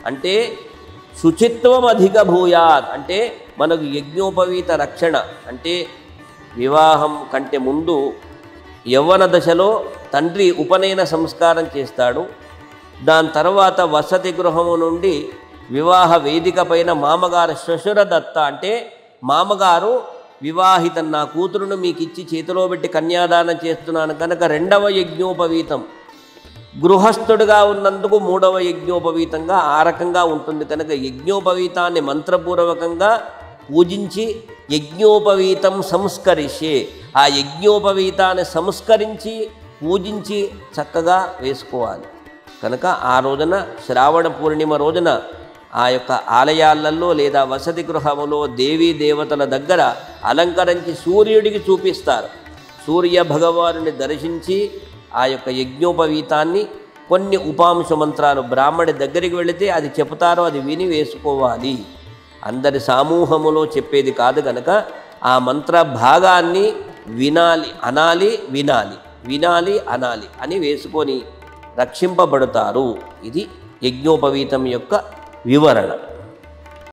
అంటే శుచిత్వం అధికభూయాత్ అంటే మనకు యజ్ఞోపవీత రక్షణ అంటే వివాహం కంటే ముందు యవ్వన దశలో తండ్రి ఉపనయన సంస్కారం చేస్తాడు. దాని తర్వాత వసతి గృహము నుండి వివాహ వేదిక పైన మామగారు శ్వశురదత్త అంటే మామగారు వివాహితం నా కూతురును మీకు ఇచ్చి చేతిలో పెట్టి కన్యాదానం చేస్తున్నాను కనుక రెండవ యజ్ఞోపవీతం, గృహస్థుడిగా ఉన్నందుకు మూడవ యజ్ఞోపవీతంగా ఆ రకంగా ఉంటుంది. కనుక యజ్ఞోపవీతాన్ని మంత్రపూర్వకంగా పూజించి యజ్ఞోపవీతం సంస్కరిషే ఆ యజ్ఞోపవీతాన్ని సంస్కరించి పూజించి చక్కగా వేసుకోవాలి. కనుక ఆ రోజున శ్రావణ పూర్ణిమ రోజున ఆ యొక్క ఆలయాలలో లేదా వసతి గృహములో దేవీ దేవతల దగ్గర అలంకరించి సూర్యుడికి చూపిస్తారు. సూర్య భగవానుని దర్శించి ఆ యొక్క యజ్ఞోపవీతాన్ని కొన్ని ఉపాంశ మంత్రాలు బ్రాహ్మడి దగ్గరికి వెళితే అది చెప్తారో అది విని వేసుకోవాలి. అందరి సమూహములో చెప్పేది కాదు కనుక ఆ మంత్ర భాగాన్ని వినాలి, అనాలి, వినాలి, వినాలి, అనాలి అని వేసుకొని రక్షింపబడతారు. ఇది యజ్ఞోపవీతం యొక్క వివరణ.